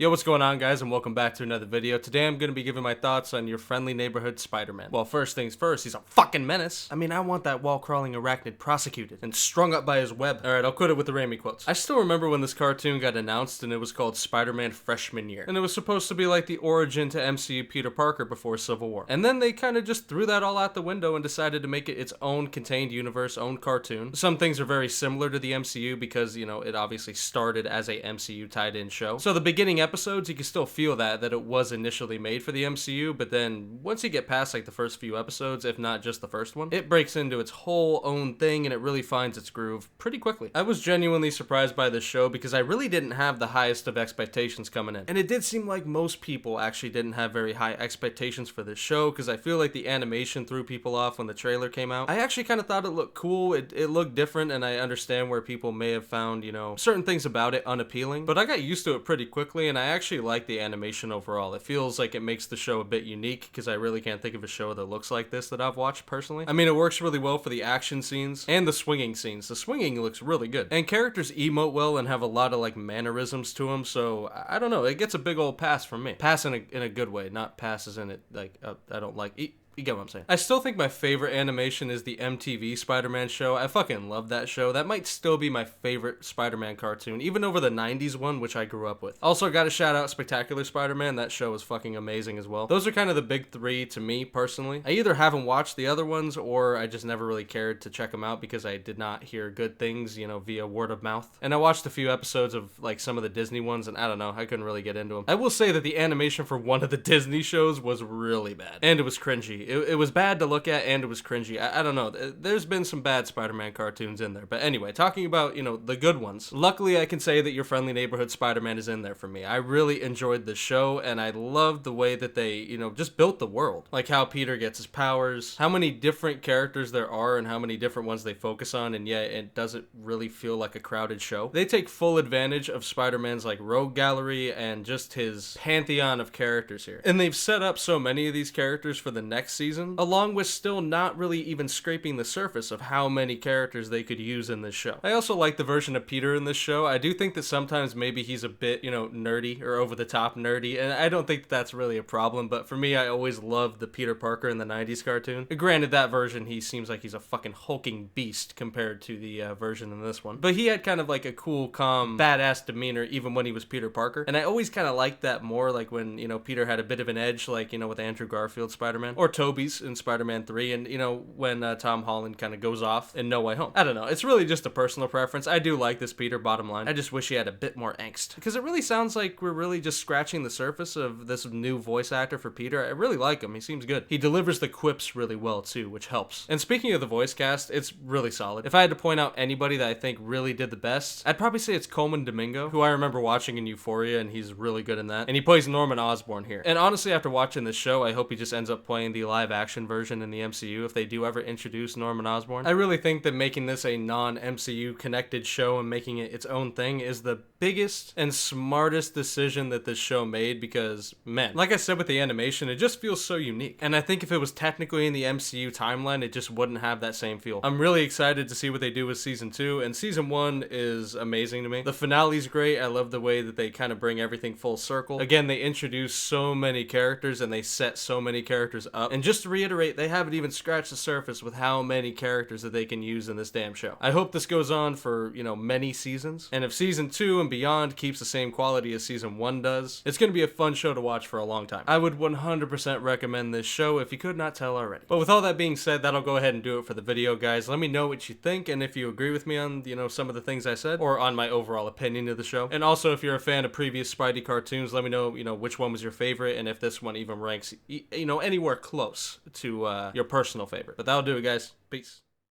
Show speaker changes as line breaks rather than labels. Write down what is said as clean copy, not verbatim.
Yo, what's going on, guys, and welcome back to another video. Today I'm going to be giving my thoughts on your friendly neighborhood Spider-Man. Well, first things first, he's a fucking menace. I mean, I want that wall-crawling arachnid prosecuted and strung up by his web. Alright, I'll quit it with the Raimi quotes. I still remember when this cartoon got announced and it was called Spider-Man Freshman Year. And it was supposed to be like the origin to MCU Peter Parker before Civil War. And then they kind of just threw that all out the window and decided to make it its own contained universe, own cartoon. Some things are very similar to the MCU because, you know, it obviously started as a MCU tied-in show. So the beginning episodes, you can still feel that it was initially made for the MCU, but then once you get past like the first few episodes, if not just the first one, it breaks into its whole own thing and it really finds its groove pretty quickly. I was genuinely surprised by this show because I really didn't have the highest of expectations coming in. And it did seem like most people actually didn't have very high expectations for this show because I feel like the animation threw people off when the trailer came out. I actually kind of thought it looked cool, it looked different, and I understand where people may have found, you know, certain things about it unappealing, but I got used to it pretty quickly and I actually like the animation overall. It feels like it makes the show a bit unique because I really can't think of a show that looks like this that I've watched personally. I mean, it works really well for the action scenes and the swinging scenes. The swinging looks really good. And characters emote well and have a lot of like mannerisms to them, so I don't know, it gets a big old pass from me. Pass in a good way, not passes in it like I don't like. You get what I'm saying. I still think my favorite animation is the MTV Spider-Man show. I fucking love that show. That might still be my favorite Spider-Man cartoon, even over the 90s one, which I grew up with. Also, gotta shout out Spectacular Spider-Man. That show is fucking amazing as well. Those are kind of the big three to me, personally. I either haven't watched the other ones, or I just never really cared to check them out because I did not hear good things, you know, via word of mouth. And I watched a few episodes of, like, some of the Disney ones, and I don't know, I couldn't really get into them. I will say that the animation for one of the Disney shows was really bad. And it was cringy. It was bad to look at, and it was cringy. I don't know. There's been some bad Spider-Man cartoons in there. But anyway, talking about, you know, the good ones. Luckily, I can say that your friendly neighborhood Spider-Man is in there for me. I really enjoyed the show, and I loved the way that they, you know, just built the world. Like how Peter gets his powers, how many different characters there are, and how many different ones they focus on, and yet it doesn't really feel like a crowded show. They take full advantage of Spider-Man's, like, rogue gallery and just his pantheon of characters here. And they've set up so many of these characters for the next season, along with still not really even scraping the surface of how many characters they could use in this show. I also like the version of Peter in this show. I do think that sometimes maybe he's a bit, you know, nerdy or over the top nerdy, and I don't think that's really a problem, but for me, I always loved the Peter Parker in the 90s cartoon. Granted, that version, he seems like he's a fucking hulking beast compared to the version in this one, but he had kind of like a cool, calm, badass demeanor even when he was Peter Parker, and I always kind of liked that more, like when, you know, Peter had a bit of an edge, like, you know, with Andrew Garfield's Spider-Man, or Tobey's in Spider-Man 3, and, you know, when Tom Holland kind of goes off in No Way Home. I don't know, it's really just a personal preference. I do like this Peter, bottom line. I just wish he had a bit more angst, because it really sounds like we're really just scratching the surface of this new voice actor for Peter. I really like him, he seems good. He delivers the quips really well too, which helps. And speaking of the voice cast, it's really solid. If I had to point out anybody that I think really did the best, I'd probably say it's Coleman Domingo, who I remember watching in Euphoria, and he's really good in that. And he plays Norman Osborn here. And honestly, after watching this show, I hope he just ends up playing the live action version in the MCU if they do ever introduce Norman Osborn. I really think that making this a non-MCU connected show and making it its own thing is the biggest and smartest decision that this show made because, man, like I said with the animation, it just feels so unique. And I think if it was technically in the MCU timeline, it just wouldn't have that same feel. I'm really excited to see what they do with season 2, and season 1 is amazing to me. The finale's great. I love the way that they kind of bring everything full circle. Again, they introduce so many characters and they set so many characters up. And just to reiterate, they haven't even scratched the surface with how many characters that they can use in this damn show. I hope this goes on for, you know, many seasons. And if season 2 and beyond keeps the same quality as season 1 does, it's going to be a fun show to watch for a long time. I would 100% recommend this show if you could not tell already. But with all that being said, that'll go ahead and do it for the video, guys. Let me know what you think and if you agree with me on, you know, some of the things I said or on my overall opinion of the show. And also, if you're a fan of previous Spidey cartoons, let me know, you know, which one was your favorite and if this one even ranks, you know, anywhere close to your personal favorite. But that'll do it, guys. Peace.